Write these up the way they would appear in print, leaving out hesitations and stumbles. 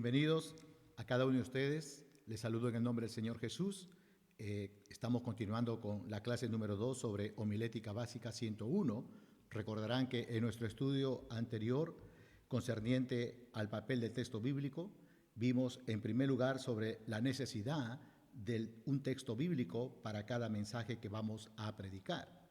Bienvenidos a cada uno de ustedes. Les saludo en el nombre del Señor Jesús. Estamos continuando con la clase número 2 sobre homilética básica 101. Recordarán que en nuestro estudio anterior concerniente al papel del texto bíblico, vimos en primer lugar sobre la necesidad de un texto bíblico para cada mensaje que vamos a predicar.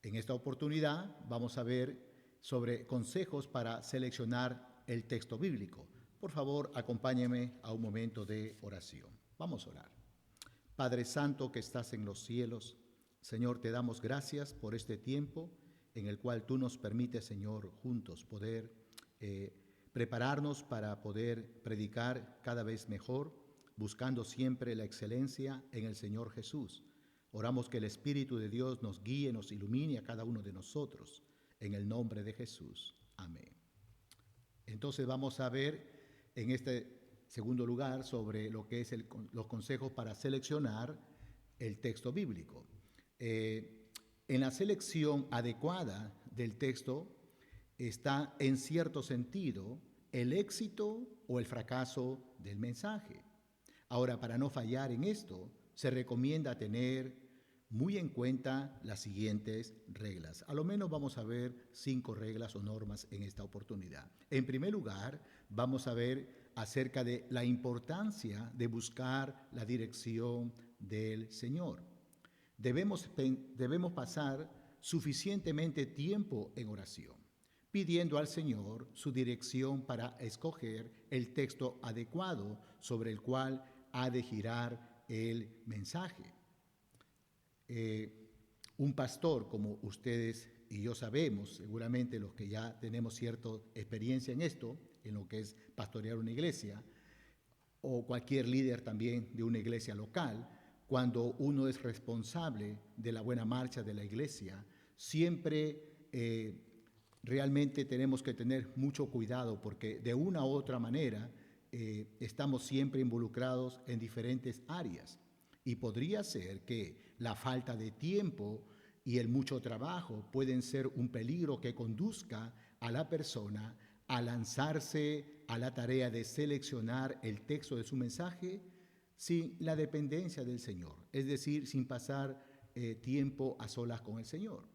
En esta oportunidad vamos a ver sobre consejos para seleccionar el texto bíblico. Por favor, acompáñenme a un momento de oración. Vamos a orar. Padre Santo que estás en los cielos, Señor, te damos gracias por este tiempo en el cual tú nos permites, Señor, juntos poder prepararnos para poder predicar cada vez mejor, buscando siempre la excelencia en el Señor Jesús. Oramos que el Espíritu de Dios nos guíe, nos ilumine a cada uno de nosotros, en el nombre de Jesús. Amén. Entonces vamos a ver en este segundo lugar sobre lo que es los consejos para seleccionar el texto bíblico. En la selección adecuada del texto está, en cierto sentido, el éxito o el fracaso del mensaje. Ahora, para no fallar en esto, se recomienda tener muy en cuenta las siguientes reglas. A lo menos vamos a ver 5 reglas o normas en esta oportunidad. En primer lugar, vamos a ver acerca de la importancia de buscar la dirección del Señor. Debemos pasar suficientemente tiempo en oración, pidiendo al Señor su dirección para escoger el texto adecuado sobre el cual ha de girar el mensaje. Un pastor, como ustedes y yo sabemos, seguramente los que ya tenemos cierta experiencia en esto, en lo que es pastorear una iglesia, o cualquier líder también de una iglesia local, cuando uno es responsable de la buena marcha de la iglesia, siempre realmente tenemos que tener mucho cuidado porque de una u otra manera estamos siempre involucrados en diferentes áreas. Y podría ser que la falta de tiempo y el mucho trabajo pueden ser un peligro que conduzca a la persona a lanzarse a la tarea de seleccionar el texto de su mensaje sin la dependencia del Señor, es decir, sin pasar tiempo a solas con el Señor.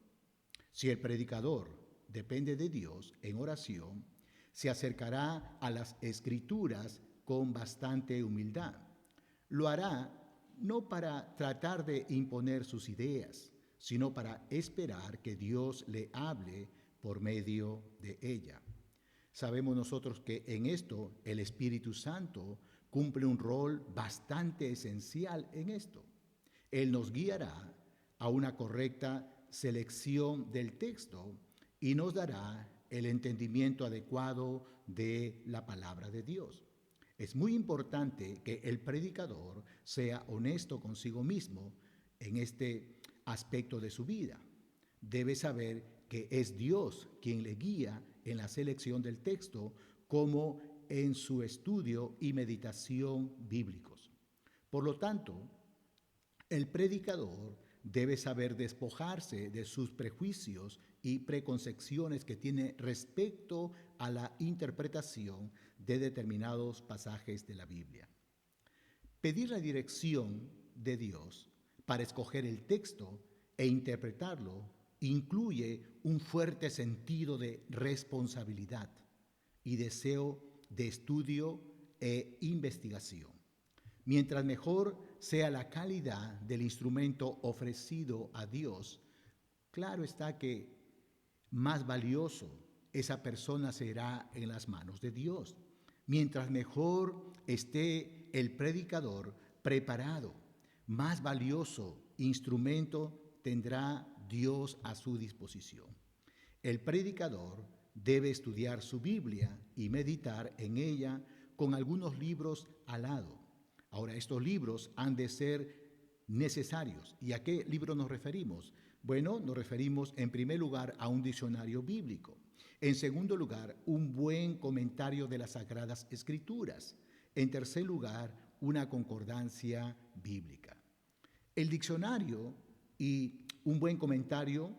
Si el predicador depende de Dios en oración, se acercará a las Escrituras con bastante humildad. Lo hará no para tratar de imponer sus ideas, sino para esperar que Dios le hable por medio de ella. Sabemos nosotros que en esto el Espíritu Santo cumple un rol bastante esencial en esto. Él nos guiará a una correcta selección del texto y nos dará el entendimiento adecuado de la palabra de Dios. Es muy importante que el predicador sea honesto consigo mismo en este aspecto de su vida. Debe saber que es Dios quien le guía en la selección del texto como en su estudio y meditación bíblicos. Por lo tanto, el predicador debe saber despojarse de sus prejuicios y preconcepciones que tiene respecto a la interpretación de determinados pasajes de la Biblia. Pedir la dirección de Dios para escoger el texto e interpretarlo incluye un fuerte sentido de responsabilidad y deseo de estudio e investigación. Mientras mejor sea la calidad del instrumento ofrecido a Dios, claro está que más valioso esa persona será en las manos de Dios. Mientras mejor esté el predicador preparado, más valioso instrumento tendrá Dios a su disposición. El predicador debe estudiar su Biblia y meditar en ella con algunos libros al lado. Ahora, estos libros han de ser necesarios. ¿Y a qué libro nos referimos? Bueno, nos referimos en primer lugar a un diccionario bíblico. En segundo lugar, un buen comentario de las Sagradas Escrituras. En tercer lugar, una concordancia bíblica. El diccionario y un buen comentario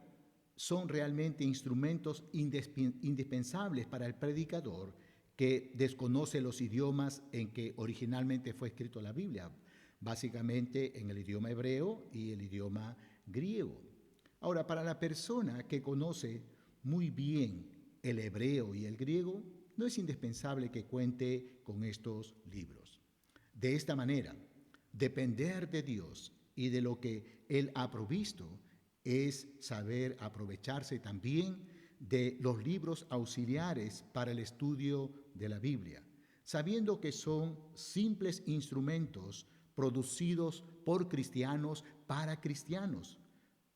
son realmente instrumentos indispensables para el predicador que desconoce los idiomas en que originalmente fue escrito la Biblia, básicamente en el idioma hebreo y el idioma griego. Ahora, para la persona que conoce muy bien el hebreo y el griego, no es indispensable que cuente con estos libros. De esta manera, depender de Dios y de lo que Él ha provisto es saber aprovecharse también de los libros auxiliares para el estudio de la Biblia, sabiendo que son simples instrumentos producidos por cristianos para cristianos,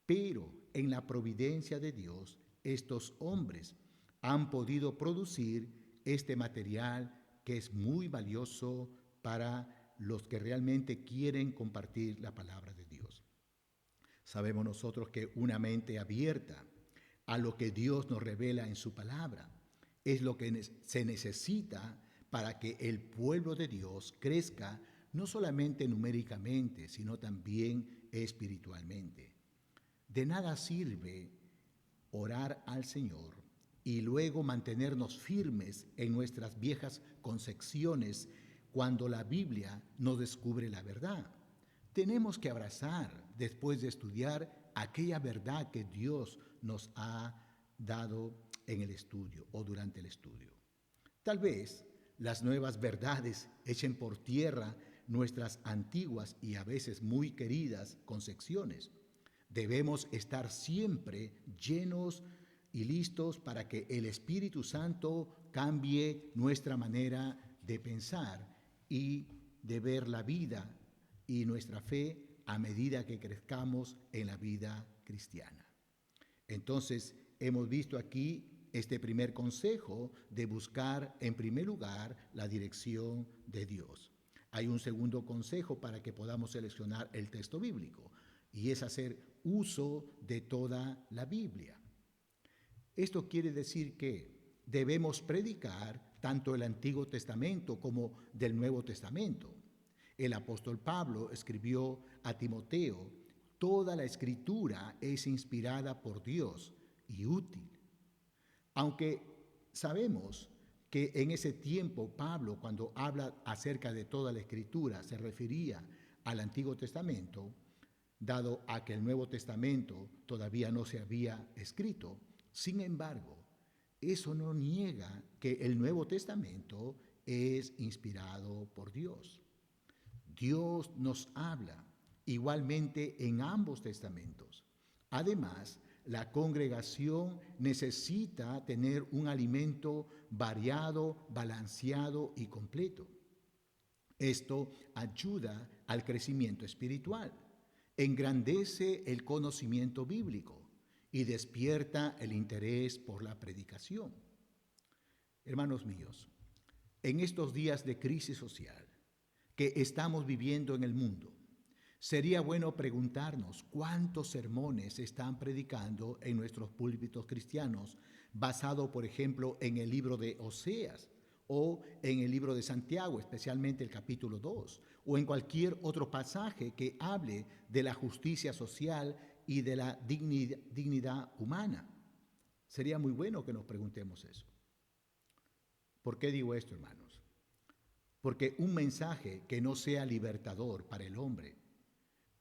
pero en la providencia de Dios, estos hombres han podido producir este material que es muy valioso para los que realmente quieren compartir la palabra de Dios. Sabemos nosotros que una mente abierta a lo que Dios nos revela en su palabra es lo que se necesita para que el pueblo de Dios crezca no solamente numéricamente, sino también espiritualmente. De nada sirve orar al Señor y luego mantenernos firmes en nuestras viejas concepciones cuando la Biblia nos descubre la verdad. Tenemos que abrazar, después de estudiar, aquella verdad que Dios nos ha dado en el estudio o durante el estudio. Tal vez las nuevas verdades echen por tierra nuestras antiguas y a veces muy queridas concepciones. Debemos estar siempre llenos y listos para que el Espíritu Santo cambie nuestra manera de pensar y de ver la vida y nuestra fe a medida que crezcamos en la vida cristiana. Entonces, hemos visto aquí este primer consejo de buscar en primer lugar la dirección de Dios. Hay un segundo consejo para que podamos seleccionar el texto bíblico y es hacer uso de toda la Biblia. Esto quiere decir que debemos predicar tanto el Antiguo Testamento como del Nuevo Testamento. El apóstol Pablo escribió a Timoteo: toda la escritura es inspirada por Dios y útil. Aunque sabemos que en ese tiempo Pablo, cuando habla acerca de toda la escritura, se refería al Antiguo Testamento, dado a que el Nuevo Testamento todavía no se había escrito. Sin embargo, eso no niega que el Nuevo Testamento es inspirado por Dios. Dios nos habla igualmente en ambos testamentos. Además, la congregación necesita tener un alimento variado, balanceado y completo. Esto ayuda al crecimiento espiritual, engrandece el conocimiento bíblico y despierta el interés por la predicación. Hermanos míos, en estos días de crisis social que estamos viviendo en el mundo, sería bueno preguntarnos cuántos sermones se están predicando en nuestros púlpitos cristianos, basado, por ejemplo, en el libro de Oseas o en el libro de Santiago, especialmente el capítulo 2, o en cualquier otro pasaje que hable de la justicia social y de la dignidad humana. Sería muy bueno que nos preguntemos eso. ¿Por qué digo esto, hermanos? Porque un mensaje que no sea libertador para el hombre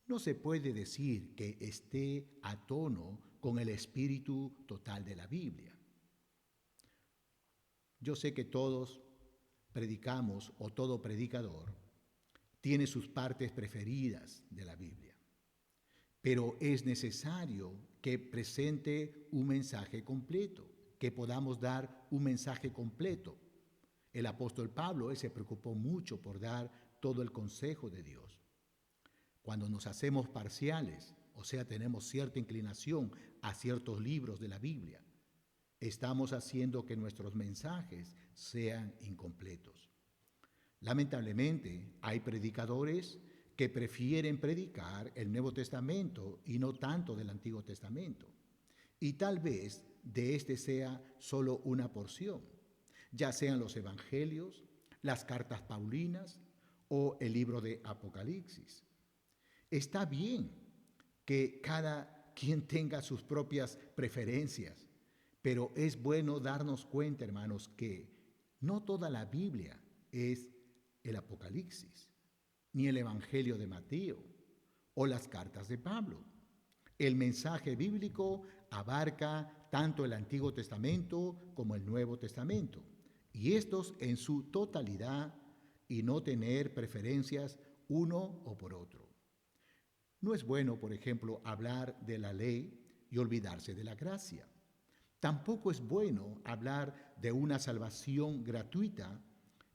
no se puede decir que esté a tono con el espíritu total de la Biblia. Yo sé que todos predicamos o todo predicador tiene sus partes preferidas de la Biblia, pero es necesario que presente un mensaje completo, que podamos dar un mensaje completo. El apóstol Pablo se preocupó mucho por dar todo el consejo de Dios. Cuando nos hacemos parciales, o sea, tenemos cierta inclinación a ciertos libros de la Biblia, estamos haciendo que nuestros mensajes sean incompletos. Lamentablemente, hay predicadores que prefieren predicar el Nuevo Testamento y no tanto del Antiguo Testamento. Y tal vez de este sea solo una porción, ya sean los evangelios, las cartas paulinas o el libro de Apocalipsis. Está bien que cada quien tenga sus propias preferencias, pero es bueno darnos cuenta, hermanos, que No toda la Biblia es el Apocalipsis, ni el Evangelio de Mateo o las cartas de Pablo. El mensaje bíblico abarca tanto el Antiguo Testamento como el Nuevo Testamento, y estos en su totalidad, y no tener preferencias uno o por otro. No es bueno, por ejemplo, hablar de la ley y olvidarse de la gracia. Tampoco es bueno hablar de una salvación gratuita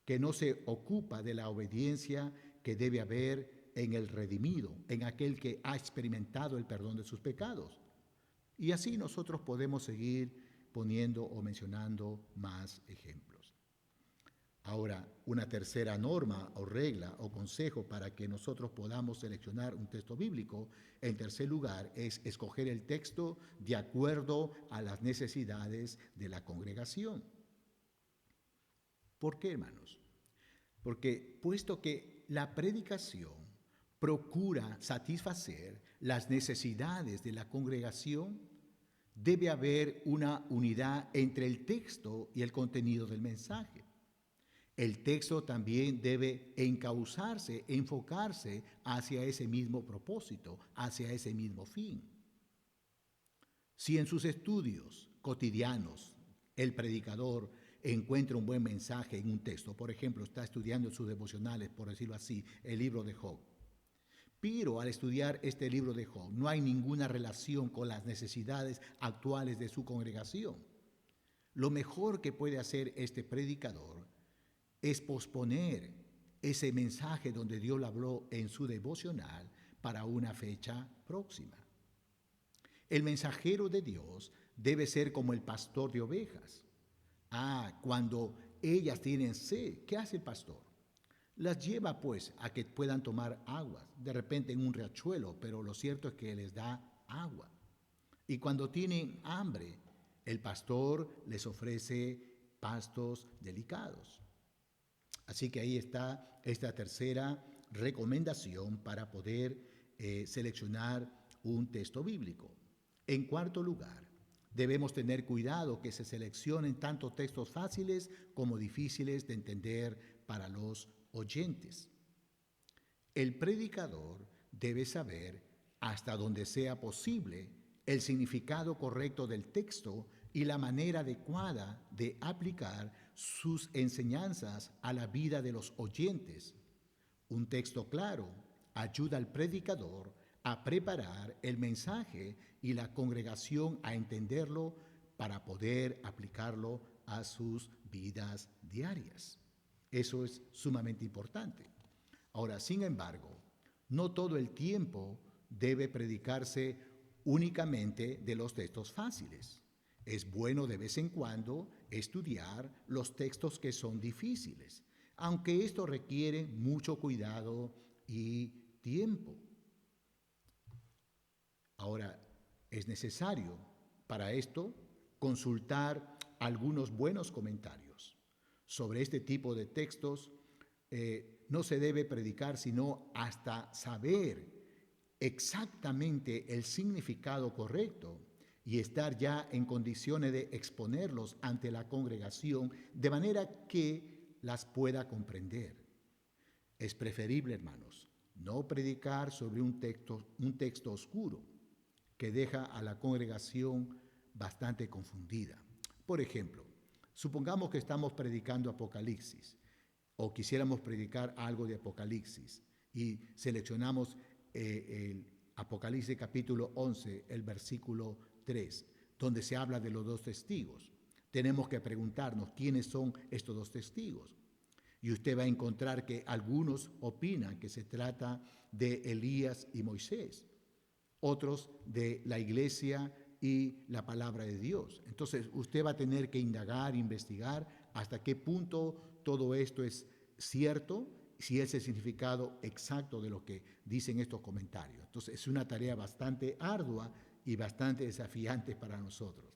que no se ocupa de la obediencia que debe haber en el redimido, en aquel que ha experimentado el perdón de sus pecados. Y así nosotros podemos seguir poniendo o mencionando más ejemplos. Ahora, una tercera norma o regla o consejo para que nosotros podamos seleccionar un texto bíblico, en tercer lugar, es escoger el texto de acuerdo a las necesidades de la congregación. ¿Por qué, hermanos? Porque puesto que la predicación procura satisfacer las necesidades de la congregación, debe haber una unidad entre el texto y el contenido del mensaje. El texto también debe encauzarse, enfocarse hacia ese mismo propósito, hacia ese mismo fin. Si en sus estudios cotidianos el predicador encuentra un buen mensaje en un texto, por ejemplo, está estudiando sus devocionales, por decirlo así, el libro de Job, pero al estudiar este libro de Job no hay ninguna relación con las necesidades actuales de su congregación, lo mejor que puede hacer este predicador es posponer ese mensaje donde Dios lo habló en su devocional para una fecha próxima. El mensajero de Dios debe ser como el pastor de ovejas. Cuando ellas tienen sed, ¿qué hace el pastor? Las lleva pues a que puedan tomar agua, de repente en un riachuelo, pero lo cierto es que les da agua. Y cuando tienen hambre, el pastor les ofrece pastos delicados. Así que ahí está esta tercera recomendación para poder seleccionar un texto bíblico. En cuarto lugar, debemos tener cuidado que se seleccionen tanto textos fáciles como difíciles de entender para los oyentes. El predicador debe saber, hasta donde sea posible, el significado correcto del texto y la manera adecuada de aplicar sus enseñanzas a la vida de los oyentes. Un texto claro ayuda al predicador a preparar el mensaje y la congregación a entenderlo para poder aplicarlo a sus vidas diarias. Eso es sumamente importante. Ahora, sin embargo, no todo el tiempo debe predicarse únicamente de los textos fáciles. Es bueno de vez en cuando estudiar los textos que son difíciles, aunque esto requiere mucho cuidado y tiempo. Ahora, es necesario para esto consultar algunos buenos comentarios. Sobre este tipo de textos no se debe predicar sino hasta saber exactamente el significado correcto y estar ya en condiciones de exponerlos ante la congregación de manera que las pueda comprender. Es preferible, hermanos, no predicar sobre un texto oscuro que deja a la congregación bastante confundida. Por ejemplo, supongamos que estamos predicando Apocalipsis o quisiéramos predicar algo de Apocalipsis y seleccionamos el Apocalipsis capítulo 11, el versículo 3, donde se habla de los dos testigos. Tenemos que preguntarnos quiénes son estos dos testigos. Y usted va a encontrar que algunos opinan que se trata de Elías y Moisés, otros de la iglesia y la palabra de Dios. Entonces usted va a tener que indagar, investigar hasta qué punto todo esto es cierto, si es el significado exacto de lo que dicen estos comentarios. Entonces es una tarea bastante ardua y bastante desafiante para nosotros.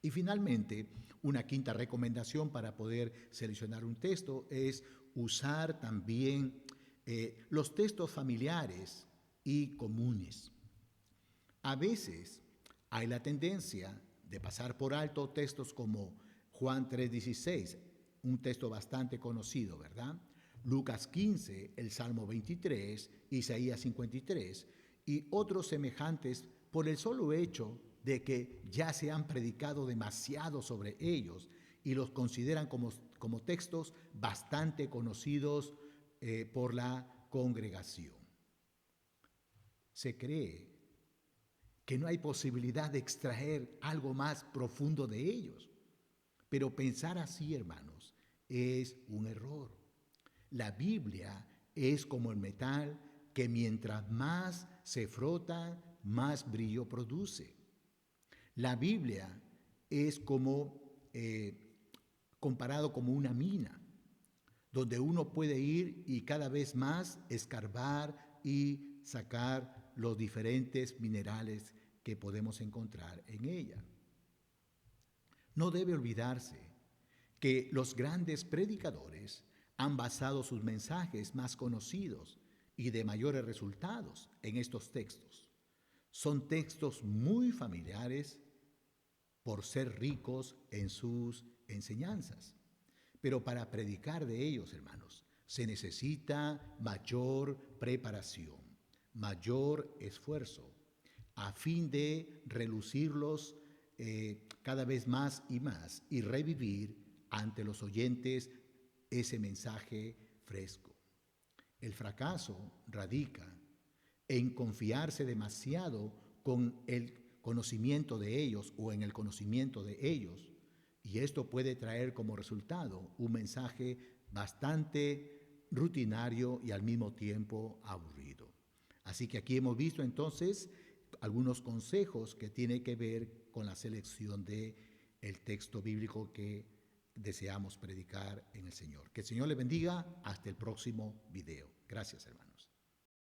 Y finalmente, una quinta recomendación para poder seleccionar un texto es usar también los textos familiares y comunes. A veces hay la tendencia de pasar por alto textos como Juan 3:16, un texto bastante conocido, ¿verdad? Lucas 15, el Salmo 23, Isaías 53 y otros semejantes por el solo hecho de que ya se han predicado demasiado sobre ellos y los consideran como textos bastante conocidos por la congregación. Se cree que no hay posibilidad de extraer algo más profundo de ellos. Pero pensar así, hermanos, es un error. La Biblia es como el metal que mientras más se frota, más brillo produce. La Biblia es como comparado como una mina, donde uno puede ir y cada vez más escarbar y sacar los diferentes minerales que podemos encontrar en ella. No debe olvidarse que los grandes predicadores han basado sus mensajes más conocidos y de mayores resultados en estos textos. Son textos muy familiares por ser ricos en sus enseñanzas. Pero para predicar de ellos, hermanos, se necesita mayor preparación, mayor esfuerzo, a fin de relucirlos cada vez más y revivir ante los oyentes ese mensaje fresco. El fracaso radica en confiarse demasiado con el conocimiento de ellos o en el conocimiento de ellos, y esto puede traer como resultado un mensaje bastante rutinario y al mismo tiempo aburrido. Así que aquí hemos visto entonces algunos consejos que tienen que ver con la selección de el texto bíblico que deseamos predicar en el Señor. Que el Señor le bendiga. Hasta el próximo video. Gracias, hermanos.